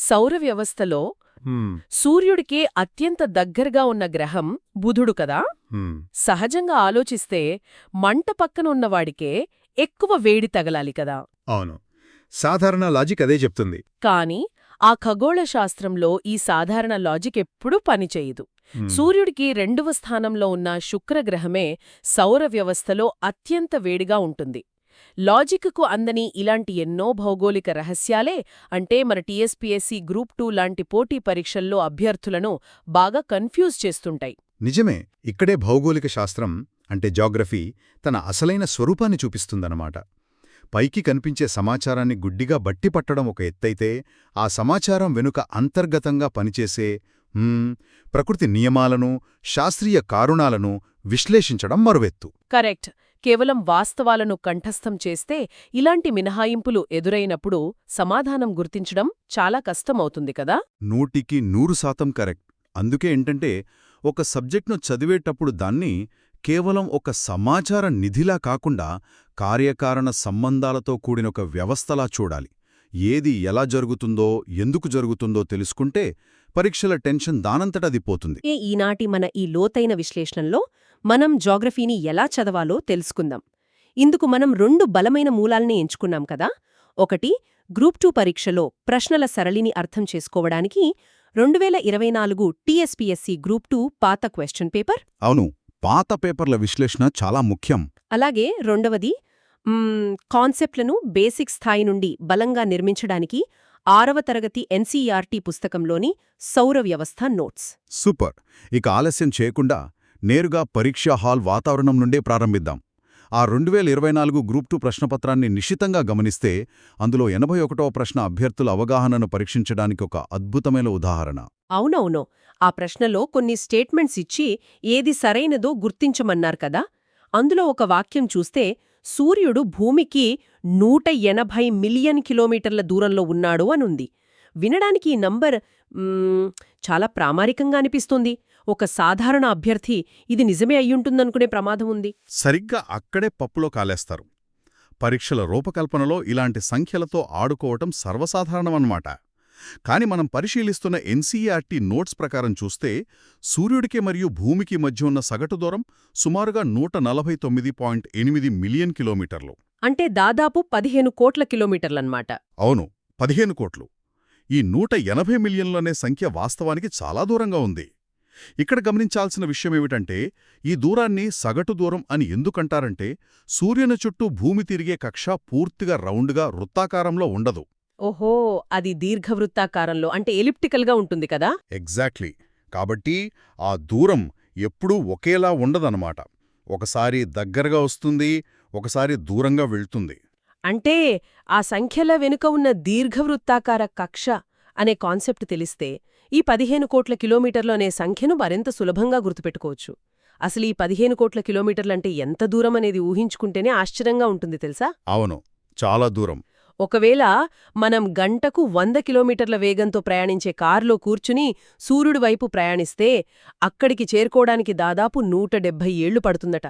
సౌర వ్యవస్థలో సూర్యుడికి అత్యంత దగ్గరగా ఉన్న గ్రహం బుధుడు కదా. సహజంగా ఆలోచిస్తే మంట పక్కన ఉన్నవాడికే ఎక్కువ వేడి తగలాలి కదా. అవును, సాధారణ లాజిక్ అదే చెప్తుంది. కాని ఆ ఖగోళ శాస్త్రంలో ఈ సాధారణ లాజిక్ ఎప్పుడూ పనిచేయదు. సూర్యుడికి రెండవ స్థానంలో ఉన్న శుక్రగ్రహమే సౌర వ్యవస్థలో అత్యంత వేడిగా ఉంటుంది. లాజిక్కు అందని ఇలాంటి ఎన్నో భౌగోళిక రహస్యాలే అంటే మన టీఎస్పీఎస్సీ గ్రూప్ 2 లాంటి పోటీ పరీక్షల్లో అభ్యర్థులను బాగా కన్ఫ్యూజ్ చేస్తుంటాయి. నిజమే, ఇక్కడే భౌగోళిక శాస్త్రం అంటే జాగ్రఫీ తన అసలైన స్వరూపాన్ని చూపిస్తుందన్నమాట. పైకి కనిపించే సమాచారాన్ని గుడ్డిగా బట్టిపట్టడం ఒక ఎత్తైతే, ఆ సమాచారం వెనుక అంతర్గతంగా పనిచేసే ప్రకృతి నియమాలను, శాస్త్రీయ కారణాలను విశ్లేషించడం మరువెత్తు. కరెక్ట్. కేవలం వాస్తవాలను కంఠస్థం చేస్తే ఇలాంటి మినహాయింపులు ఎదురైనప్పుడు సమాధానం గుర్తించడం చాలా కష్టమవుతుంది కదా. 100% కరెక్ట్. అందుకే ఏంటంటే ఒక సబ్జెక్ట్ను చదివేటప్పుడు దాన్ని కేవలం ఒక సమాచార నిధిలా కాకుండా కార్యకారణ సంబంధాలతో కూడిన ఒక వ్యవస్థలా చూడాలి. ఏది ఎలా జరుగుతుందో, ఎందుకు జరుగుతుందో తెలుసుకుంటే పరీక్షల టెన్షన్ దానంతటది పోతుంది. ఈనాటి మన ఈ లోతైన విశ్లేషణలో మనం జాగ్రఫీని ఎలా చదవాలో తెలుసుకుందాం. ఇందుకు మనం 2 బలమైన మూలాల్ని ఎంచుకున్నాం కదా. ఒకటి, గ్రూప్ 2 పరీక్షలో ప్రశ్నల సరళిని అర్థం చేసుకోవడానికి 2024 టీఎస్పీఎస్సీ గ్రూప్ 2 పాత క్వశ్చన్ పేపర్. అవును, పాత పేపర్ల విశ్లేషణ చాలా ముఖ్యం. అలాగే రెండవది, కాన్సెప్ట్లను బేసిక్ స్థాయి నుండి బలంగా నిర్మించడానికి 6వ తరగతి ఎన్సీఈఆర్టీ పుస్తకంలోని సౌర వ్యవస్థ నోట్స్. సూపర్. ఇక ఆలస్యం చేయకుండా నేరుగా పరీక్షా హాల్ వాతావరణం నుండే ప్రారంభిద్దాం. ఆ 2024 గ్రూప్ 2 ప్రశ్నపత్రాన్ని నిశితంగా గమనిస్తే అందులో 81వ ప్రశ్న అభ్యర్థుల అవగాహనను పరీక్షించడానికి ఒక అద్భుతమైన ఉదాహరణ. అవునవును, ఆ ప్రశ్నలో కొన్ని స్టేట్మెంట్స్ ఇచ్చి ఏది సరైనదో గుర్తించమన్నారు కదా. అందులో ఒక వాక్యం చూస్తే సూర్యుడు భూమికి 180 మిలియన్ కిలోమీటర్ల దూరంలో ఉన్నాడు అనుంది. వినడానికి ఈ నంబర్ చాలా ప్రామాణికంగా అనిపిస్తుంది. ఒక సాధారణ అభ్యర్థి ఇది నిజమే అయ్యుంటుందనుకునే ప్రమాదం ఉంది. సరిగ్గా అక్కడే పప్పులో కాలేస్తారు. పరీక్షల రూపకల్పనలో ఇలాంటి సంఖ్యలతో ఆడుకోవటం సర్వసాధారణమన్నమాట. కాని మనం పరిశీలిస్తున్న ఎన్సీఈఆర్టీ నోట్స్ ప్రకారం చూస్తే సూర్యుడికి మరియు భూమికి మధ్య ఉన్న సగటు దూరం సుమారుగా 149.8 మిలియన్ కిలోమీటర్లు. అంటే దాదాపు 15 కోట్ల కిలోమీటర్లన్నమాట. అవును, 15 కోట్లు. ఈ 180 మిలియన్లనే సంఖ్య వాస్తవానికి చాలా దూరంగా ఉంది. ఇక్కడ గమనించాల్సిన విషయమేమిటంటే ఈ దూరాన్ని సగటు దూరం అని ఎందుకంటారంటే సూర్యుని చుట్టూ భూమి తిరిగే కక్ష పూర్తిగా రౌండ్గా వృత్తాకారంలో ఉండదు. ఓహో, అది దీర్ఘవృత్తాకారంలో అంటే ఎలిప్టికల్గా ఉంటుంది కదా. ఎగ్జాక్ట్లీ. కాబట్టి ఆ దూరం ఎప్పుడూ ఒకేలా ఉండదన్నమాట. ఒకసారి దగ్గరగా వస్తుంది, ఒకసారి దూరంగా వెళ్తుంది. అంటే ఆ సంఖ్యల వెనుక ఉన్న దీర్ఘవృత్తాకార కక్ష అనే కాన్సెప్ట్ తెలిస్తే ఈ 15 కోట్ల కిలోమీటర్లు అనే సంఖ్యను మరింత సులభంగా గుర్తుపెట్టుకోవచ్చు. అసలు ఈ 15 కోట్ల కిలోమీటర్లంటే ఎంత దూరం అనేది ఊహించుకుంటేనే ఆశ్చర్యంగా ఉంటుంది తెలుసా. అవును, చాలా దూరం. ఒకవేళ మనం గంటకు 100 కిలోమీటర్ల వేగంతో ప్రయాణించే కారులో కూర్చుని సూర్యుడి వైపు ప్రయాణిస్తే అక్కడికి చేరుకోవడానికి దాదాపు 170 ఏళ్లు పడుతుందట.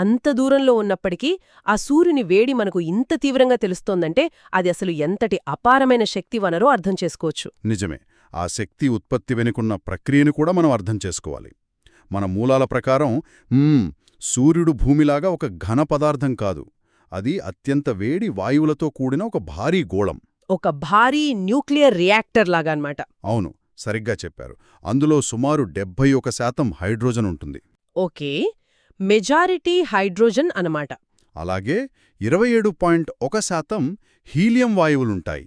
అంత దూరంలో ఉన్నప్పటికీ ఆ సూర్యుని వేడి మనకు ఇంత తీవ్రంగా తెలుస్తోందంటే అది అసలు ఎంతటి అపారమైన శక్తి వనరో అర్థం చేసుకోవచ్చు. నిజమే. ఆ శక్తి ఉత్పత్తి వెనుకున్న ప్రక్రియను కూడా మనం అర్థం చేసుకోవాలి. మన మూలాల ప్రకారం సూర్యుడు భూమిలాగా ఒక ఘన పదార్థం కాదు. అది అత్యంత వేడి వాయువులతో కూడిన ఒక భారీ గోళం. ఒక భారీ న్యూక్లియర్ రియాక్టర్ లాగా అన్నమాట. అవును, సరిగ్గా చెప్పారు. అందులో సుమారు 71% హైడ్రోజన్ ఉంటుంది. ఓకే, మెజారిటీ హైడ్రోజన్ అన్నమాట. అలాగే 27.1% హీలియం వాయువులుంటాయి.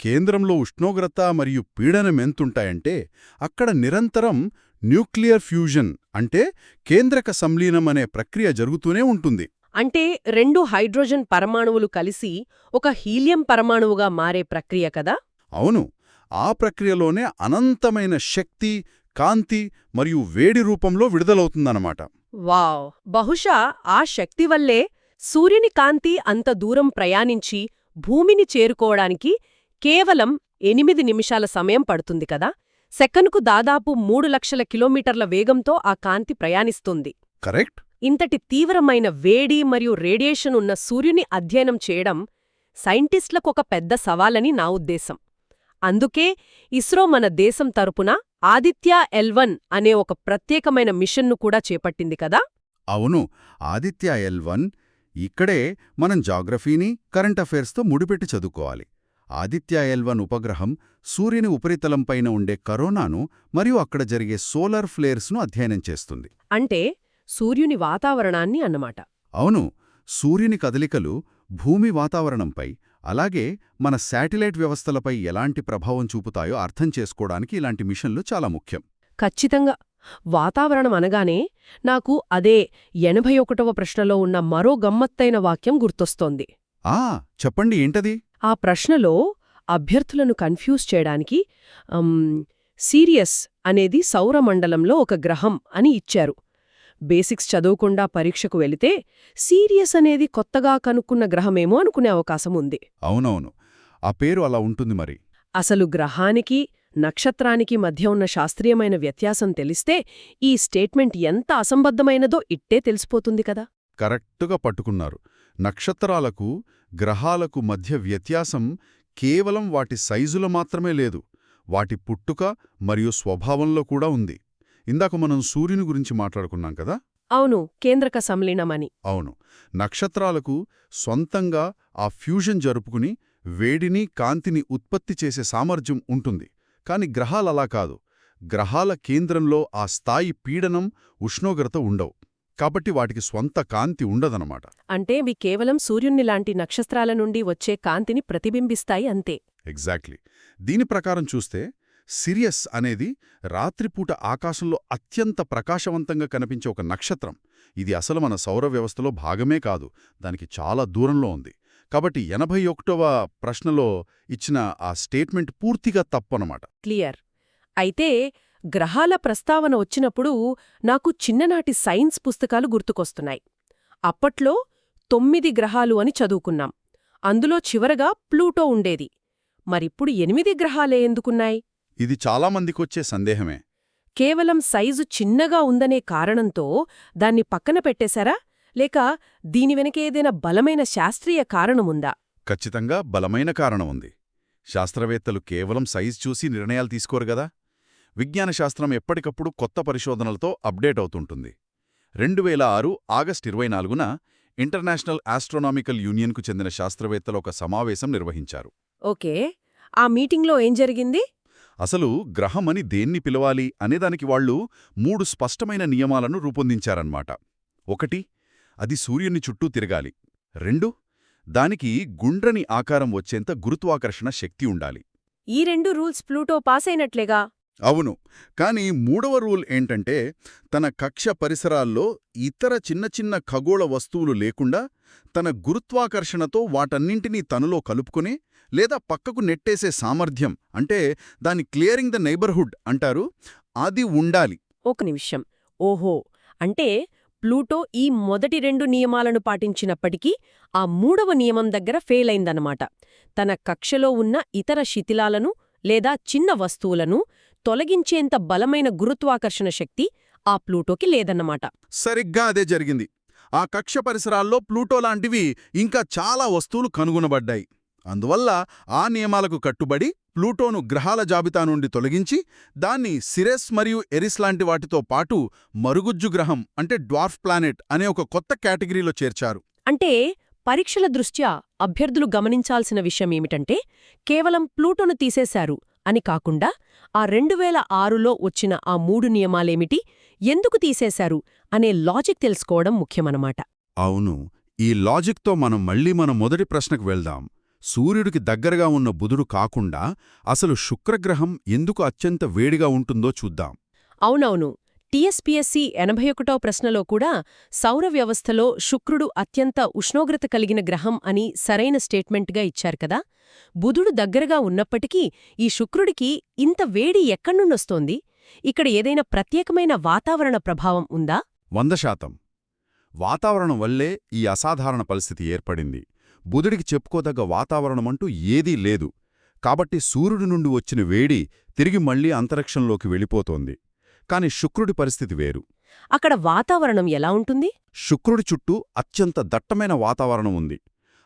కేంద్రంలో ఉష్ణోగ్రత మరియు పీడనం ఎంతుంటాయంటే అక్కడ నిరంతరం న్యూక్లియర్ ఫ్యూజన్ అంటే కేంద్రక సంలీనం అనే ప్రక్రియ జరుగుతూనే ఉంటుంది. అంటే 2 హైడ్రోజన్ పరమాణువులు కలిసి ఒక హీలియం పరమాణువుగా మారే ప్రక్రియ కదా. అవును, ఆ ప్రక్రియలోనే అనంతమైన శక్తి, కాంతి మరియు వేడి రూపంలో విడుదలవుతుందన్నమాట. వావ్! బహుశా ఆ శక్తి వల్లే సూర్యుని కాంతి అంత దూరం ప్రయాణించి భూమిని చేరుకోవడానికి కేవలం 8 నిమిషాల సమయం పడుతుంది కదా. సెకనుకు దాదాపు 3 లక్షల కిలోమీటర్ల వేగంతో ఆ కాంతి ప్రయాణిస్తుంది. కరెక్ట్. ఇంతటి తీవ్రమైన వేడి మరియు రేడియేషన్ ఉన్న సూర్యుని అధ్యయనం చేయడం సైంటిస్టులకొక పెద్ద సవాలని నా ఉద్దేశం. అందుకే ఇస్రో మన దేశం తరపున ఆదిత్య-L1 అనే ఒక ప్రత్యేకమైన మిషన్ను కూడా చేపట్టింది కదా. అవును, ఆదిత్య-L1. ఇక్కడే మనం జాగ్రఫీని కరెంట్ అఫైర్స్తో ముడిపెట్టి చదువుకోవాలి. ఆదిత్య-L1 ఉపగ్రహం సూర్యుని ఉపరితలంపైన ఉండే కరోనాను మరియు అక్కడ జరిగే సోలార్ ఫ్లేర్స్ను అధ్యయనం చేస్తుంది. అంటే సూర్యుని వాతావరణాన్ని అన్నమాట. అవును, సూర్యుని కదలికలు భూమి వాతావరణంపై అలాగే మన శాటిలైట్ వ్యవస్థలపై ఎలాంటి ప్రభావం చూపుతాయో అర్థం చేసుకోవడానికి ఇలాంటి మిషన్లు చాలా ముఖ్యం. ఖచ్చితంగా. వాతావరణం అనగానే నాకు అదే 81వ ప్రశ్నలో ఉన్న మరో గమ్మత్తైన వాక్యం గుర్తొస్తోంది. చెప్పండి, ఏంటది? ఆ ప్రశ్నలో అభ్యర్థులను కన్ఫ్యూజ్ చేయడానికి సీరియస్ అనేది సౌరమండలంలో ఒక గ్రహం అని ఇచ్చారు. బేసిక్స్ చదవకుండా పరీక్షకు వెళితే సీరియస్ అనేది కొత్తగా కనుక్కున్న గ్రహమేమో అనుకునే అవకాశం ఉంది. అవునవును, ఆ పేరు అలా ఉంటుంది మరి. అసలు గ్రహానికి నక్షత్రానికి మధ్య ఉన్న శాస్త్రీయమైన వ్యత్యాసం తెలిస్తే ఈ స్టేట్మెంట్ ఎంత అసంబద్ధమైనదో ఇట్టే తెలిసిపోతుంది కదా. కరెక్టుగా పట్టుకున్నారు. నక్షత్రాలకు గ్రహాలకు మధ్య వ్యత్యాసం కేవలం వాటి సైజులో మాత్రమే లేదు, వాటి పుట్టుక మరియు స్వభావంలో కూడా ఉంది. ఇందాక మనం సూర్యుని గురించి మాట్లాడుకున్నాం కదా. అవును, కేంద్రక సంలీనమని. అవును, నక్షత్రాలకు సొంతంగా ఆ ఫ్యూజన్ జరుపుకుని వేడిని కాంతిని ఉత్పత్తి చేసే సామర్థ్యం ఉంటుంది. కాని గ్రహాలలా కాదు. గ్రహాల కేంద్రంలో ఆ స్థాయి పీడనం, ఉష్ణోగ్రత ఉండవు. కాబట్టి వాటికి స్వంత కాంతి ఉండదన్నమాట. అంటే ఇవి కేవలం సూర్యుని లాంటి నక్షత్రాల నుండి వచ్చే కాంతిని ప్రతిబింబిస్తాయి అంతే. ఎగ్జాక్ట్లీ. దీని ప్రకారం చూస్తే సిరియస్ అనేది రాత్రిపూట ఆకాశంలో అత్యంత ప్రకాశవంతంగా కనిపించే ఒక నక్షత్రం. ఇది అసలు మన సౌర వ్యవస్థలో భాగమే కాదు, దానికి చాలా దూరంలో ఉంది. కాబట్టి 81వ ప్రశ్నలో ఇచ్చిన ఆ స్టేట్మెంట్ పూర్తిగా తప్పనమాట. క్లియర్. అయితే గ్రహాల ప్రస్తావన వచ్చినప్పుడు నాకు చిన్ననాటి సైన్స్ పుస్తకాలు గుర్తుకొస్తున్నాయి. అప్పట్లో 9 గ్రహాలు అని చదువుకున్నాం. అందులో చివరగా ప్లూటో ఉండేది. మరిప్పుడు 8 గ్రహాలే ఎందుకున్నాయి? ఇది చాలామందికొచ్చే సందేహమే. కేవలం సైజు చిన్నగా ఉందనే కారణంతో దాన్ని పక్కన పెట్టేశారా? లేక దీని వెనక ఏదైనా బలమైన శాస్త్రీయ కారణముందా? ఖచ్చితంగా బలమైన కారణం ఉంది. శాస్త్రవేత్తలు కేవలం సైజ్ చూసి నిర్ణయాలు తీసుకోరు గదా. విజ్ఞాన శాస్త్రం ఎప్పటికప్పుడు కొత్త పరిశోధనలతో అప్డేట్ అవుతుంటుంది. 2006 ఆగస్టు 24న ఇంటర్నేషనల్ ఆస్ట్రోనామికల్ యూనియన్కు చెందిన శాస్త్రవేత్తలు ఒక సమావేశం నిర్వహించారు. ఓకే, ఆ మీటింగ్లో ఏం జరిగింది? అసలు గ్రహమని దేన్ని పిలవాలి అనేదానికి వాళ్లు 3 స్పష్టమైన నియమాలను రూపొందించారన్నమాట. 1, అది సూర్యుని చుట్టూ తిరగాలి. 2, దానికి గుండ్రని ఆకారం వచ్చేంత గురుత్వాకర్షణ శక్తి ఉండాలి. ఈ 2 రూల్స్ ప్లూటో పాస్ అయినట్లేగా. అవును, కాని 3వ రూల్ ఏంటంటే తన కక్ష పరిసరాల్లో ఇతర చిన్న చిన్న ఖగోళ వస్తువులు లేకుండా తన గురుత్వాకర్షణతో వాటన్నింటినీ తనలో కలుపుకునే లేదా పక్కకు నెట్టేసే సామర్థ్యం, అంటే దాన్ని క్లియరింగ్ ద నైబర్హుడ్ అంటారు, అది ఉండాలి. ఒక నిమిషం. ఓహో, అంటే ప్లూటో ఈ మొదటి 2 నియమాలను పాటించినప్పటికీ ఆ 3వ నియమం దగ్గర ఫెయిల్ అయిందన్నమాట. తన కక్షలో ఉన్న ఇతర శిథిలాలను లేదా చిన్న వస్తువులను తొలగించేంత బలమైన గురుత్వాకర్షణ శక్తి ఆ ప్లూటోకి లేదన్నమాట. సరిగ్గా అదే జరిగింది. ఆ కక్ష పరిసరాల్లో ప్లూటో లాంటివి ఇంకా చాలా వస్తువులు కనుగొనబడ్డాయి. అందువల్ల ఆ నియమాలకు కట్టుబడి ప్లూటోను గ్రహాల జాబితా నుండి తొలగించి దాన్ని సిరెస్ మరియు ఎరిస్ లాంటి వాటితో పాటు మరుగుజ్జు గ్రహం, అంటే డ్వార్ఫ్ ప్లానెట్ అనే ఒక కొత్త కేటగిరీలో చేర్చారు. అంటే పరీక్షల దృష్ట్యా అభ్యర్థులు గమనించాల్సిన విషయమేమిటంటే కేవలం ప్లూటోను తీసేశారు అని కాకుండా ఆ 2006లో వచ్చిన ఆ 3 నియమాలేమిటి, ఎందుకు తీసేశారు అనే లాజిక్ తెలుసుకోవడం ముఖ్యమన్నమాట. అవును, ఈ లాజిక్తో మనం మళ్ళీ మన మొదటి ప్రశ్నకు వెళ్దాం. సూర్యుడికి దగ్గరగా ఉన్న బుధుడు కాకుండా అసలు శుక్రగ్రహం ఎందుకు అత్యంత వేడిగా ఉంటుందో చూద్దాం. అవునవును, టీఎస్పీఎస్సీ 81వ ప్రశ్నలో కూడా సౌర వ్యవస్థలో శుక్రుడు అత్యంత ఉష్ణోగ్రత కలిగిన గ్రహం అని సరైన స్టేట్మెంట్గా ఇచ్చారు కదా. బుధుడు దగ్గరగా ఉన్నప్పటికీ ఈ శుక్రుడికి ఇంత వేడి ఎక్కడ్నుండొస్తోంది? ఇక్కడ ఏదైనా ప్రత్యేకమైన వాతావరణ ప్రభావం ఉందా? 100%. వాతావరణం వల్లే ఈ అసాధారణ పరిస్థితి ఏర్పడింది. బుధుడికి చెప్పుకోదగ్గ వాతావరణమంటూ ఏదీ లేదు. కాబట్టి సూర్యుడి నుండి వచ్చిన వేడి తిరిగి మళ్లీ అంతరిక్షంలోకి వెళ్ళిపోతోంది. కాని శుక్రుడి పరిస్థితి వేరు. అక్కడ వాతావరణం ఎలా ఉంటుంది? శుక్రుడి చుట్టూ అత్యంత దట్టమైన వాతావరణం ఉంది.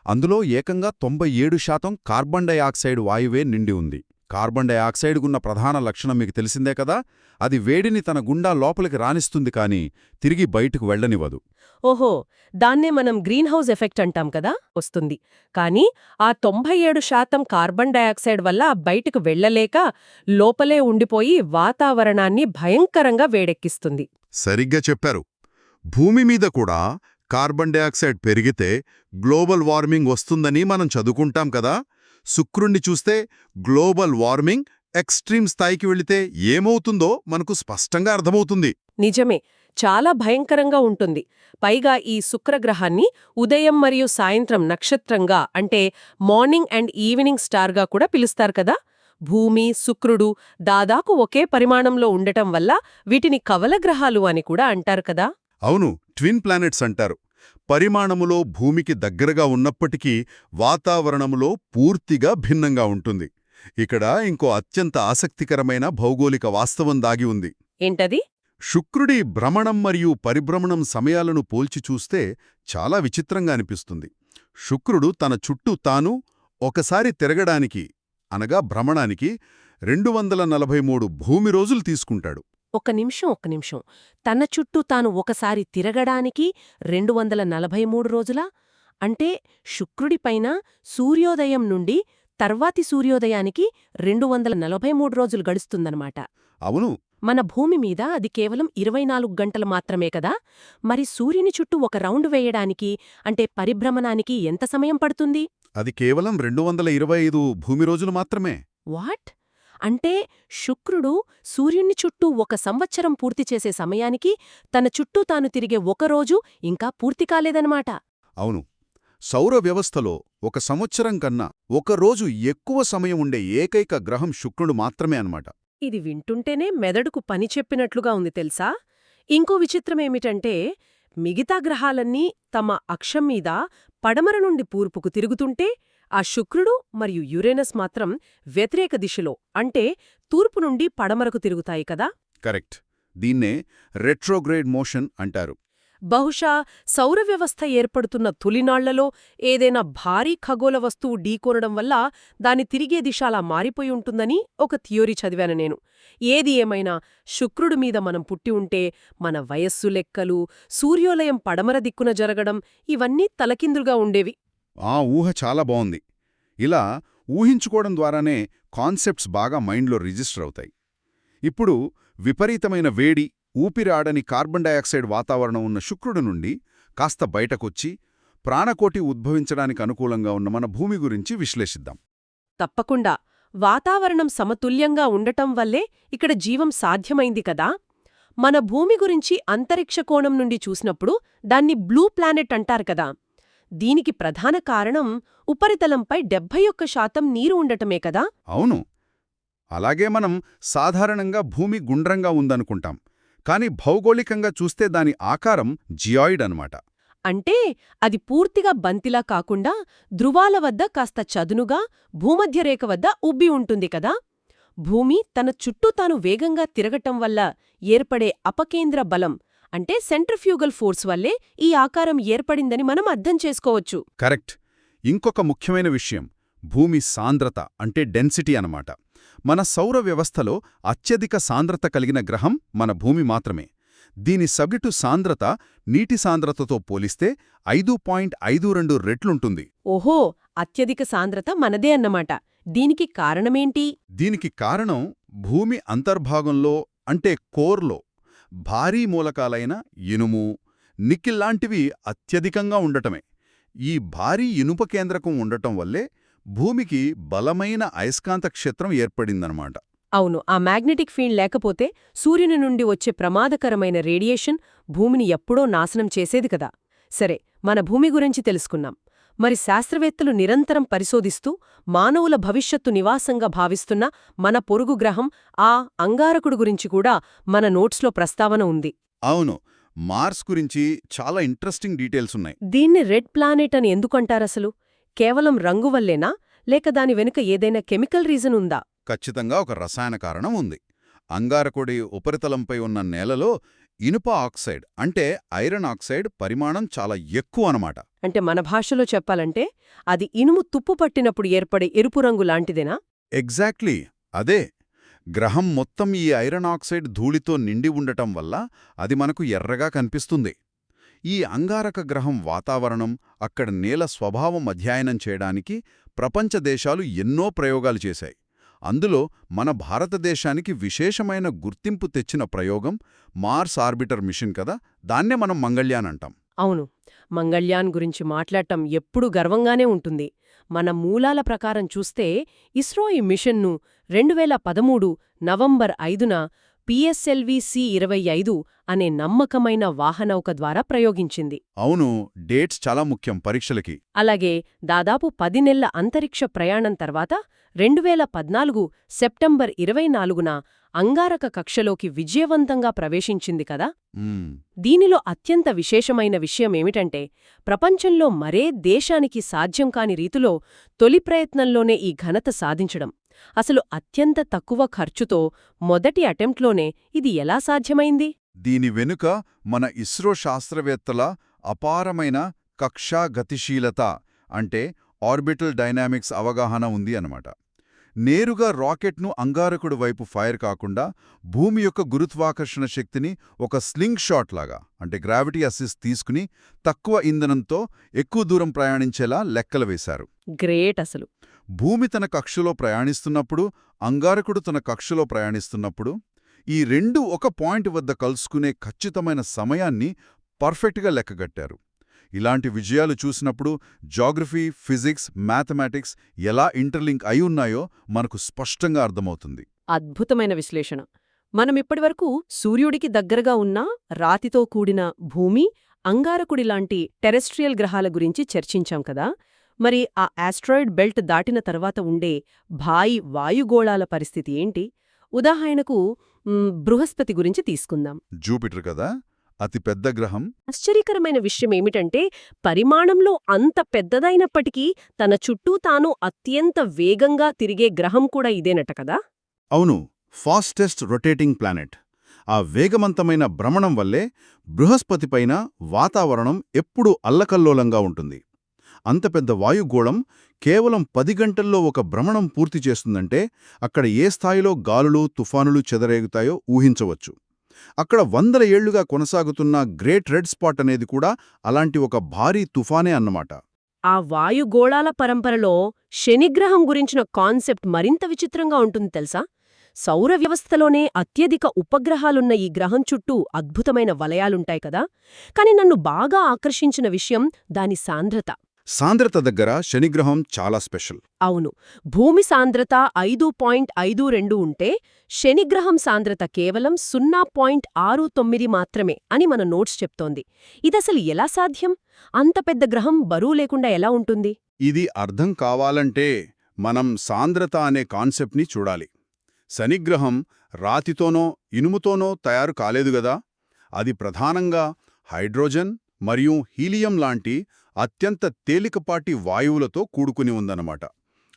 అందులో ఏకంగా 97% కార్బన్ డయాక్సైడ్ వాయువే నిండి ఉంది. కార్బన్ డయాక్సైడ్కున్న ప్రధాన లక్షణం మీకు తెలిసిందే కదా, అది వేడిని తన గుండా లోపలికి రానిస్తుంది కానీ తిరిగి బయటకు వెళ్లనివ్వదు. ఓహో, దాన్నే మనం గ్రీన్ హౌస్ ఎఫెక్ట్ అంటాం కదా, వస్తుంది. కానీ ఆ 97% కార్బన్ డయాక్సైడ్ వల్ల బయటకు వెళ్లలేక లోపలే ఉండిపోయి వాతావరణాన్ని భయంకరంగా వేడెక్కిస్తుంది. సరిగ్గా చెప్పారు. భూమి మీద కూడా కార్బన్ డయాక్సైడ్ పెరిగితే గ్లోబల్ వార్మింగ్ వస్తుందని మనం చదువుకుంటాం కదా. శుక్రుణ్ణి చూస్తే గ్లోబల్ వార్మింగ్ ఎక్స్ట్రీమ్ స్థాయికి వెళితే ఏమవుతుందో మనకు స్పష్టంగా అర్థమవుతుంది. నిజమే, చాలా భయంకరంగా ఉంటుంది. పైగా ఈ శుక్రగ్రహాన్ని ఉదయం మరియు సాయంత్రం నక్షత్రంగా, అంటే మార్నింగ్ అండ్ ఈవినింగ్ స్టార్గా కూడా పిలుస్తారు కదా. భూమి, శుక్రుడు దాదాపు ఒకే పరిమాణంలో ఉండటం వల్ల వీటిని కవలగ్రహాలు అని కూడా అంటారు కదా. అవును, ట్విన్ ప్లానెట్స్ అంటారు. పరిమాణములో భూమికి దగ్గరగా ఉన్నప్పటికీ వాతావరణములో పూర్తిగా భిన్నంగా ఉంటుంది. ఇక్కడ ఇంకో అత్యంత ఆసక్తికరమైన భౌగోళిక వాస్తవం దాగి ఉంది. ఏంటది? శుక్రుడి భ్రమణం మరియు పరిభ్రమణం సమయాలను పోల్చి చూస్తే చాలా విచిత్రంగా అనిపిస్తుంది. శుక్రుడు తన చుట్టూ తాను ఒకసారి తిరగడానికి, అనగా భ్రమణానికి 243 భూమి రోజులు తీసుకుంటాడు. ఒక్క నిమిషం. తన చుట్టూ తాను ఒకసారి తిరగడానికి 243 రోజులా? అంటే శుక్రుడిపైన సూర్యోదయం నుండి తర్వాతి సూర్యోదయానికి 243 రోజులు గడుస్తుందన్నమాట. అవును. మన భూమి మీద అది కేవలం 24 గంటలు మాత్రమే కదా. మరి సూర్యుని చుట్టూ ఒక రౌండ్ వేయడానికి, అంటే పరిభ్రమణానికి ఎంత సమయం పడుతుంది? అది కేవలం 225 భూమి రోజులు మాత్రమే. వాట్? అంటే శుక్రుడు సూర్యుని చుట్టూ 1 సంవత్సరం పూర్తి చేసే సమయానికి తన చుట్టూ తాను తిరిగే 1 రోజు ఇంకా పూర్తి కాలేదన్నమాట. అవును. సౌర వ్యవస్థలో 1 సంవత్సరం కన్నా 1 రోజు ఎక్కువ సమయం ఉండే ఏకైక గ్రహం శుక్రుడు మాత్రమే అన్నమాట. ఇది వింటుంటేనే మెదడుకు పని చెప్పినట్లుగా ఉంది తెలుసా. ఇంకో విచిత్రమేమిటంటే, మిగతా గ్రహాలన్నీ తమ అక్షం మీద పడమర నుండి తూర్పుకు తిరుగుతుంటే, ఆ శుక్రుడు మరియు యురేనస్ మాత్రం వ్యతిరేక దిశలో, అంటే తూర్పు నుండి పడమరకు తిరుగుతాయి కదా. కరెక్ట్. దీన్నే రెట్రోగ్రేడ్ మోషన్ అంటారు. బహుశా సౌరవ్యవస్థ ఏర్పడుతున్న తొలినాళ్లలో ఏదైనా భారీ ఖగోళ వస్తువు ఢీకొనడం వల్ల దాని తిరిగే దిశ అలా మారిపోయి ఉంటుందని ఒక థియోరీ చదివాను నేను. ఏది ఏమైనా శుక్రుడి మీద మనం పుట్టి ఉంటే మన వయస్సు లెక్కలు, సూర్యోదయం పడమర దిక్కున జరగడం, ఇవన్నీ తలకిందులుగా ఉండేవి. ఆ ఊహ చాలా బావుంది. ఇలా ఊహించుకోవడం ద్వారానే కాన్సెప్ట్స్ బాగా మైండ్లో రిజిస్టర్ అవుతాయి. ఇప్పుడు విపరీతమైన వేడి, ఊపిరి ఆడని కార్బన్ డయాక్సైడ్ వాతావరణం ఉన్న శుక్రుడి నుండి కాస్త బయటకొచ్చి ప్రాణకోటి ఉద్భవించడానికి అనుకూలంగా ఉన్న మన భూమి గురించి విశ్లేషిద్దాం. తప్పకుండా. వాతావరణం సమతుల్యంగా ఉండటం వల్లే ఇక్కడ జీవం సాధ్యమైంది కదా. మన భూమి గురించి అంతరిక్ష కోణం నుండి చూసినప్పుడు దాన్ని బ్లూ ప్లానెట్ అంటారు కదా. దీనికి ప్రధాన కారణం ఉపరితలంపై 71% నీరు ఉండటమే కదా. అవును. అలాగే మనం సాధారణంగా భూమి గుండ్రంగా ఉందనుకుంటాం, కానీ భౌగోళికంగా చూస్తే దాని ఆకారం జియాయిడ్ అన్నమాట. అంటే అది పూర్తిగా బంతిలా కాకుండా ధృవాల వద్ద కాస్త చదునుగా, భూమధ్యరేఖ వద్ద ఉబ్బి ఉంటుంది కదా. భూమి తన చుట్టూ తాను వేగంగా తిరగటం వల్ల ఏర్పడే అపకేంద్ర బలం, అంటే సెంట్రిఫ్యూగల్ ఫోర్స్ వల్లే ఈ ఆకారం ఏర్పడిందని మనం అర్థం చేసుకోవచ్చు. కరెక్ట్. ఇంకొక ముఖ్యమైన విషయం భూమి సాంద్రత, అంటే డెన్సిటీ అన్నమాట. మన సౌర వ్యవస్థలో అత్యధిక సాంద్రత కలిగిన గ్రహం మన భూమి మాత్రమే. దీని సగటు సాంద్రత నీటి సాంద్రతతో పోలిస్తే 5.52 రెట్లుంటుంది. ఓహో, అత్యధిక సాంద్రత మనదే అన్నమాట. దీనికి కారణమేంటి? దీనికి కారణం భూమి అంతర్భాగంలో, అంటే కోర్లో భారీ మూలకాలైన ఇనుము, నికెల్ లాంటివి అత్యధికంగా ఉండటమే. ఈ భారీ ఇనుప కేంద్రకం ఉండటం వల్లే భూమికి బలమైన అయస్కాంత క్షేత్రం ఏర్పడిందన్నమాట. అవును, ఆ మ్యాగ్నెటిక్ ఫీల్డ్ లేకపోతే సూర్యుని నుండి వచ్చే ప్రమాదకరమైన రేడియేషన్ భూమిని ఎప్పుడో నాశనం చేసేది కదా. సరే, మన భూమి గురించి తెలుసుకున్నాం. మరి శాస్త్రవేత్తలు నిరంతరం పరిశోధిస్తూ మానవుల భవిష్యత్తు నివాసంగా భావిస్తున్న మన పొరుగు గ్రహం ఆ అంగారకుడు గురించి కూడా మన నోట్స్లో ప్రస్తావన ఉంది. అవును, మార్స్ గురించి చాలా ఇంట్రెస్టింగ్ డీటెయిల్స్ ఉన్నాయి. దీన్ని రెడ్ ప్లానెట్ అని ఎందుకంటారసలు? కేవలం రంగు వల్లేనా, లేక దాని వెనుక ఏదైనా కెమికల్ రీజన్ ఉందా? ఖచ్చితంగా ఒక రసాయన కారణం ఉంది. అంగారకుడి ఉపరితలంపై ఉన్న నేలలో ఇనుప ఆక్సైడ్, అంటే ఐరన్ ఆక్సైడ్ పరిమాణం చాలా ఎక్కువ అన్నమాట. అంటే మన భాషలో చెప్పాలంటే అది ఇనుము తుప్పు పట్టినప్పుడు ఏర్పడే ఎరుపు రంగు లాంటిదేనా? ఎగ్జాక్ట్లీ. అదే గ్రహం మొత్తం ఈ ఐరన్ ఆక్సైడ్ ధూళితో నిండి ఉండటం వల్ల అది మనకు ఎర్రగా కనిపిస్తుంది. ఈ అంగారక గ్రహం వాతావరణం, అక్కడ నేల స్వభావం అధ్యయనం చేయడానికి ప్రపంచ దేశాలు ఎన్నో ప్రయోగాలు చేశాయి. అందులో మన భారతదేశానికి విశేషమైన గుర్తింపు తెచ్చిన ప్రయోగం మార్స్ ఆర్బిటర్ మిషన్ కదా, దాన్నే మనం మంగళ్యాన్ అంటాం. అవును, మంగళ్యాన్ గురించి మాట్లాడటం ఎప్పుడూ గర్వంగానే ఉంటుంది. మన మూలాల ప్రకారం చూస్తే ఇస్రో ఈ మిషన్ను 2013 నవంబర్ 5న PSLV-C-25 అనే నమ్మకమైన వాహనౌక ద్వారా ప్రయోగించింది. అవును, డేట్స్ చాలా ముఖ్యం పరీక్షలకి. అలాగే దాదాపు 10 నెలల అంతరిక్ష ప్రయాణం తర్వాత 2014 సెప్టెంబర్ 24న అంగారక కక్షలోకి విజయవంతంగా ప్రవేశించింది కదా. దీనిలో అత్యంత విశేషమైన విషయమేమిటంటే, ప్రపంచంలో మరే దేశానికి సాధ్యం కాని రీతిలో తొలి ప్రయత్నంలోనే ఈ ఘనత సాధించడం. అసలు అత్యంత తక్కువ ఖర్చుతో మొదటి అటెంప్ట్లోనే ఇది ఎలా సాధ్యమైంది? దీని వెనుక మన ఇస్రో శాస్త్రవేత్తల అపారమైన కక్షా గతిశీలత అంటే ఆర్బిటల్ డైనామిక్స్ అవగాహన ఉంది అన్నమాట. నేరుగా రాకెట్ను అంగారకుడి వైపు ఫైర్ కాకుండా భూమి యొక్క గురుత్వాకర్షణ శక్తిని ఒక స్లింగ్ షాట్ లాగా అంటే గ్రావిటీ అసిస్ట్ తీసుకుని తక్కువ ఇంధనంతో ఎక్కువ దూరం ప్రయాణించేలా లెక్కలు వేశారు. గ్రేట్ అసలు. భూమి తన కక్షలో ప్రయాణిస్తున్నప్పుడు, అంగారకుడు తన కక్షలో ప్రయాణిస్తున్నప్పుడు ఈ రెండూ ఒక పాయింట్ వద్ద కలుసుకునే ఖచ్చితమైన సమయాన్ని పర్ఫెక్ట్గా లెక్కగట్టారు. ఇలాంటి విజయాలు చూసినప్పుడు జాగ్రఫీ, ఫిజిక్స్, మ్యాథమెటిక్స్ ఎలా ఇంటర్లింక్ అయి ఉన్నాయో మనకు స్పష్టంగా అర్థమవుతుంది. అద్భుతమైన విశ్లేషణ. మనమిప్పటివరకు సూర్యుడికి దగ్గరగా ఉన్న రాతితో కూడిన భూమి, అంగారకుడిలాంటి టెరెస్ట్రియల్ గ్రహాల గురించి చర్చించాం కదా. మరి ఆ ఆస్ట్రాయిడ్ బెల్ట్ దాటిన తర్వాత ఉండే భారీ వాయుగోళాల పరిస్థితి ఏంటి? ఉదాహరణకు బృహస్పతి గురించి తీసుకుందాం. జూపిటర్ కదా, అతి పెద్ద గ్రహం. ఆశ్చర్యకరమైన విషయమేమిటంటే, పరిమాణంలో అంత పెద్దదైనప్పటికీ తన చుట్టూ తాను అత్యంత వేగంగా తిరిగే గ్రహం కూడా ఇదేనట కదా. అవును, ఫాస్టెస్ట్ రొటేటింగ్ ప్లానెట్. ఆ వేగవంతమైన భ్రమణం వల్లే బృహస్పతిపైన వాతావరణం ఎప్పుడూ అల్లకల్లోలంగా ఉంటుంది. అంత పెద్ద వాయుగోళం కేవలం 10 గంటల్లో ఒక భ్రమణం పూర్తి చేస్తుందంటే అక్కడ ఏ స్థాయిలో గాలులు, తుఫానులు చెదరేగుతాయో ఊహించవచ్చు. అక్కడ 100 ఏళ్లుగా కొనసాగుతున్న గ్రేట్ రెడ్ స్పాట్ అనేది కూడా అలాంటి ఒక భారీ తుఫానే అన్నమాట. ఆ వాయుగోళాల పరంపరలో శనిగ్రహం గురించిన కాన్సెప్ట్ మరింత విచిత్రంగా ఉంటుంది తెలుసా. సౌర వ్యవస్థలోనే అత్యధిక ఉపగ్రహాలున్న ఈ గ్రహం చుట్టూ అద్భుతమైన వలయాలుంటాయి కదా. కాని నన్ను బాగా ఆకర్షించిన విషయం దాని సాంద్రత. సాంద్రత దగ్గర శనిగ్రహం చాలా స్పెషల్. అవును, భూమి సాంద్రత 5.52 ఉంటే శనిగ్రహం సాంద్రత కేవలం 0.69 మాత్రమే అని మన నోట్స్ చెప్తోంది. ఇదసలు ఎలా సాధ్యం? అంత పెద్ద గ్రహం బరువు లేకుండా ఎలా ఉంటుంది? ఇది అర్థం కావాలంటే మనం సాంద్రత అనే కాన్సెప్ట్ని చూడాలి. శనిగ్రహం రాతితోనో ఇనుముతోనో తయారు కాలేదుగదా. అది ప్రధానంగా హైడ్రోజన్ మరియు హీలియం లాంటి అత్యంత తేలికపాటి వాయువులతో కూడుకుని ఉందన్నమాట.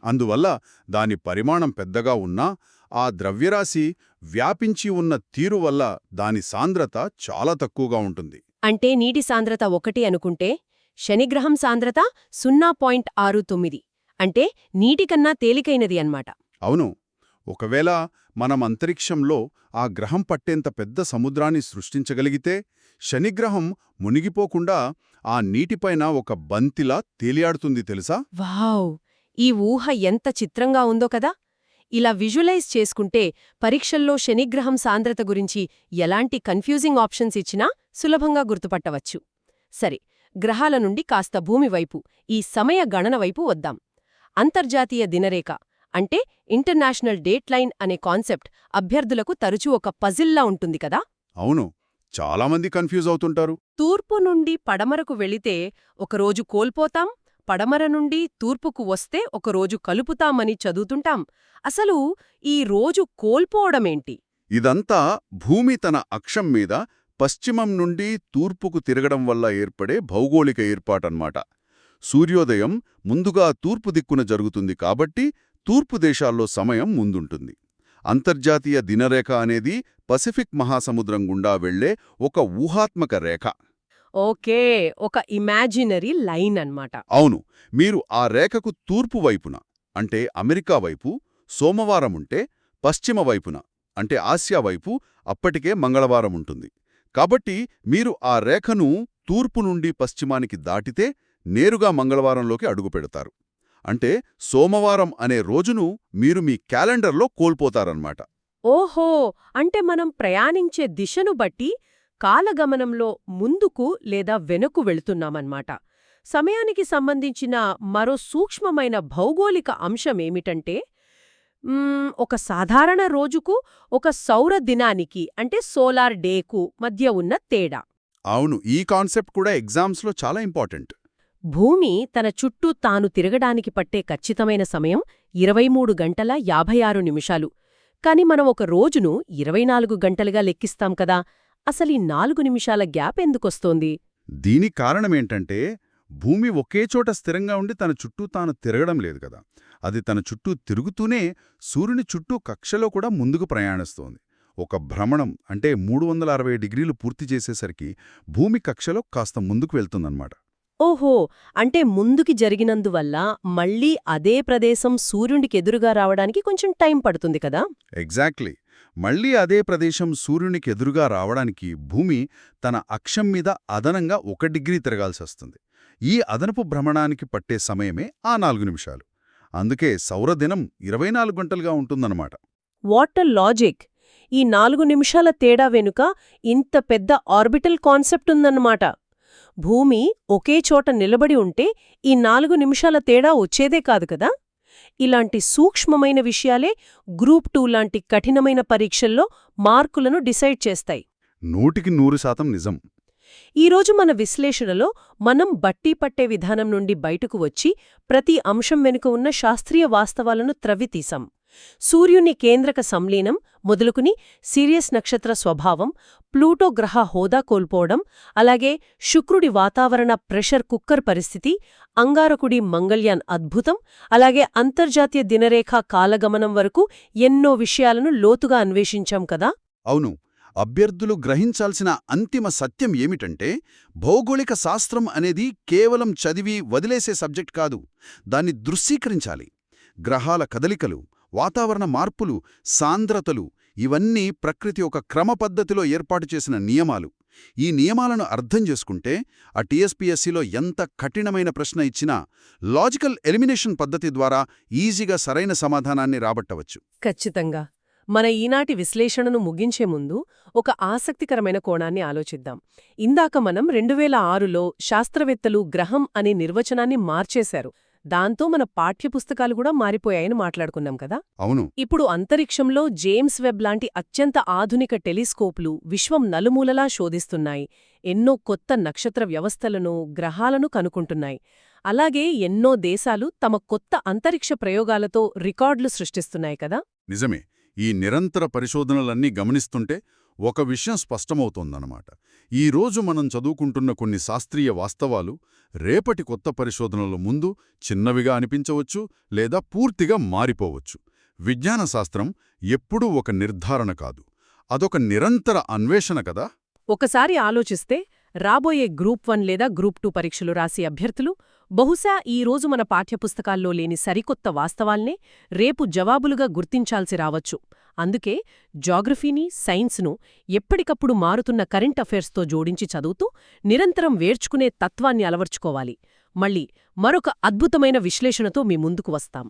అందువల్ల దాని పరిమాణం పెద్దగా ఉన్నా ఆ ద్రవ్యరాశి వ్యాపించి ఉన్న తీరు వల్ల దాని సాంద్రత చాలా తక్కువగా ఉంటుంది. అంటే నీటి సాంద్రత 1 అనుకుంటే శనిగ్రహం సాంద్రత 0.69, అంటే నీటికన్నా తేలికైనది అన్నమాట. అవును, ఒకవేళ మనం అంతరిక్షంలో ఆ గ్రహం పట్టేంత పెద్ద సముద్రాన్ని సృష్టించగలిగితే శనిగ్రహం మునిగిపోకుండా ఆ నీటిపైన ఒక బంతిలా తేలియాడుతుంది తెలుసా. వావ్, ఈ ఊహ ఎంత చిత్రంగా ఉందో కదా. ఇలా విజువలైజ్ చేసుకుంటే పరీక్షల్లో శనిగ్రహం సాంద్రత గురించి ఎలాంటి కన్ఫ్యూజింగ్ ఆప్షన్స్ ఇచ్చినా సులభంగా గుర్తుపట్టవచ్చు. సరే, గ్రహాల నుండి కాస్త భూమి వైపు, ఈ సమయ గణన వైపు వద్దాం. అంతర్జాతీయ దినరేఖ అంటే ఇంటర్నేషనల్ డేట్ లైన్ అనే కాన్సెప్ట్ అభ్యర్థులకు తరచూ ఒక పజిల్లా ఉంటుంది కదా. అవును, చాలామంది కన్ఫ్యూజ్ అవుతుంటారు. తూర్పు నుండి పడమరకు వెళితే ఒకరోజు కోల్పోతాం, పడమర నుండి తూర్పుకు వస్తే ఒకరోజు కలుపుతామని చదువుతుంటాం. అసలు ఈ రోజు కోల్పోవడమేంటి? ఇదంతా భూమి తన అక్షం మీద పశ్చిమం నుండి తూర్పుకు తిరగడం వల్ల ఏర్పడే భౌగోళిక ఏర్పాటన్నమాట. సూర్యోదయం ముందుగా తూర్పు దిక్కున జరుగుతుంది కాబట్టి తూర్పు దేశాల్లో సమయం ముందుంటుంది. అంతర్జాతీయ దినరేఖ అనేది పసిఫిక్ మహాసముద్రం గుండా వెళ్లే ఒక ఊహాత్మక రేఖ. ఓకే, ఒక ఇమాజినరీ లైన్ అన్నమాట. అవును, మీరు ఆ రేఖకు తూర్పు వైపున అంటే అమెరికా వైపు సోమవారముంటే పశ్చిమ వైపున అంటే ఆసియా వైపు అప్పటికే మంగళవారం ఉంటుంది. కాబట్టి మీరు ఆ రేఖను తూర్పు నుండి పశ్చిమానికి దాటితే నేరుగా మంగళవారంలోకి అడుగుపెడతారు. అంటే సోమవారం అనే రోజును మీరు మీ క్యాలెండర్లో కోల్పోతారన్నమాట. ఓహో, అంటే మనం ప్రయాణించే దిశను బట్టి కాలగమనంలో ముందుకు లేదా వెనుకు వెళుతున్నామన్నమాట. సమయానికి సంబంధించిన మరో సూక్ష్మమైన భౌగోళిక అంశమేమిటంటే ఒక సాధారణ రోజుకు ఒక సౌర దినానికి అంటే సోలార్ డేకు మధ్య ఉన్న తేడా. అవును, ఈ కాన్సెప్ట్ కూడా ఎగ్జామ్స్లో చాలా ఇంపార్టెంట్. భూమి తన చుట్టూ తాను తిరగడానికి పట్టే ఖచ్చితమైన సమయం 23 గంటల 56 నిమిషాలు. కాని మనం ఒక రోజును 24 గంటలుగా లెక్కిస్తాం కదా, అసలీ 4 నిమిషాల గ్యాప్ ఎందుకొస్తోంది? దీనికి కారణమేంటంటే భూమి ఒకేచోట స్థిరంగా ఉండి తన చుట్టూ తాను తిరగడం లేదు కదా. అది తన చుట్టూ తిరుగుతూనే సూర్యుని చుట్టూ కక్షలో కూడా ముందుకు ప్రయాణిస్తోంది. ఒక భ్రమణం అంటే 360 డిగ్రీలు పూర్తి చేసేసరికి భూమి కక్షలో కాస్త ముందుకు వెళ్తుందన్నమాట. ఓహో, అంటే ముందుకి జరిగినందువల్ల మళ్ళీ అదే ప్రదేశం సూర్యుడికెదురుగా రావడానికి కొంచెం టైం పడుతుంది కదా? ఎగ్జాక్ట్లీ. మళ్లీ అదే ప్రదేశం సూర్యునికి ఎదురుగా రావడానికి భూమి తన అక్షం మీద అదనంగా 1 డిగ్రీ తిరగాల్సొస్తుంది. ఈ అదనపు భ్రమణానికి పట్టే సమయమే ఆ 4 నిమిషాలు. అందుకే సౌరదినం 24 గంటలుగా ఉంటుందన్నమాట. What logic! ఈ 4 నిమిషాల తేడా వెనుక ఇంత పెద్ద ఆర్బిటల్ కాన్సెప్ట్ ఉందన్నమాట. భూమి ఒకే చోట నిలబడి ఉంటే ఈ 4 నిమిషాల తేడా వచ్చేదే కాదు కదా. ఇలాంటి సూక్ష్మమైన విషయాలే గ్రూప్ 2 లాంటి కఠినమైన పరీక్షల్లో మార్కులను డిసైడ్ చేస్తాయి. 100% నిజం. ఈరోజు మన విశ్లేషణలో మనం బట్టి పట్టే విధానం నుండి బయటకు వచ్చి ప్రతి అంశం వెనుక ఉన్న శాస్త్రీయ వాస్తవాలను త్రవ్వితీశాం. సూర్యుని కేంద్రక సంలీనం మొదలుకుని సిరియస్ నక్షత్ర స్వభావం, ప్లూటో గ్రహ హోదా కోల్పోవడం, అలాగే శుక్రుడి వాతావరణ ప్రెషర్ కుక్కర్ పరిస్థితి, అంగారకుడి మంగళ్యాన్ అద్భుతం, అలాగే అంతర్జాతీయ దినరేఖ కాలగమనం వరకు ఎన్నో విషయాలను లోతుగా అన్వేషించాం కదా. అవును, అభ్యర్థులు గ్రహించాల్సిన అంతిమ సత్యం ఏమిటంటే భౌగోళిక శాస్త్రం అనేది కేవలం చదివి వదిలేసే సబ్జెక్ట్ కాదు. దాన్ని దృశ్యీకరించాలి. గ్రహాల కదలికలు, వాతావరణ మార్పులు, సాంద్రతలు ఇవన్నీ ప్రకృతి ఒక క్రమపద్ధతిలో ఏర్పాటు చేసిన నియమాలు. ఈ నియమాలను అర్థం చేసుకుంటే ఆ టీఎస్పీఎస్సీలో ఎంత కఠినమైన ప్రశ్న ఇచ్చినా లాజికల్ ఎలిమినేషన్ పద్ధతి ద్వారా ఈజీగా సరైన సమాధానాన్ని రాబట్టవచ్చు. ఖచ్చితంగా. మన ఈనాటి విశ్లేషణను ముగించే ముందు ఒక ఆసక్తికరమైన కోణాన్ని ఆలోచిద్దాం. ఇందాక మనం 2006లో శాస్త్రవేత్తలు గ్రహం అనే నిర్వచనాన్ని మార్చేశారు. దాంతో మన పాఠ్యపుస్తకాలు కూడా మారిపోయాయని మాట్లాడుకున్నాం కదా. అవును. ఇప్పుడు అంతరిక్షంలో జేమ్స్ వెబ్ లాంటి అత్యంత ఆధునిక టెలిస్కోపులు విశ్వం నలుమూలలా శోధిస్తున్నాయి. ఎన్నో కొత్త నక్షత్ర వ్యవస్థలను, గ్రహాలను కనుక్కుంటున్నాయి. అలాగే ఎన్నో దేశాలు తమ కొత్త అంతరిక్ష ప్రయోగాలతో రికార్డులు సృష్టిస్తున్నాయి కదా. నిజమే. ఈ నిరంతర పరిశోధనలన్నీ గమనిస్తుంటే ఒక విషయం స్పష్టమవుతోందన్నమాట. ఈరోజు మనం చదువుకుంటున్న కొన్ని శాస్త్రీయ వాస్తవాలు రేపటి కొత్త పరిశోధనల ముందు చిన్నవిగా అనిపించవచ్చు లేదా పూర్తిగా మారిపోవచ్చు. విజ్ఞాన శాస్త్రం ఎప్పుడూ ఒక నిర్ధారణ కాదు, అదొక నిరంతర అన్వేషణ కదా. ఒకసారి ఆలోచిస్తే రాబోయే గ్రూప్ 1 లేదా గ్రూప్ 2 పరీక్షలు రాసే అభ్యర్థులు బహుశా ఈ రోజు మన పాఠ్యపుస్తకాల్లో లేని సరికొత్త వాస్తవాల్నే రేపు జవాబులుగా గుర్తించాల్సి రావచ్చు. అందుకే జాగ్రఫీని, సైన్స్ను ఎప్పటికప్పుడు మారుతున్న కరెంట్ అఫైర్స్తో జోడించి చదువుతూ నిరంతరం వేర్చుకునే తత్వాన్ని అలవర్చుకోవాలి. మళ్ళీ మరొక అద్భుతమైన విశ్లేషణతో మీ ముందుకు వస్తాం.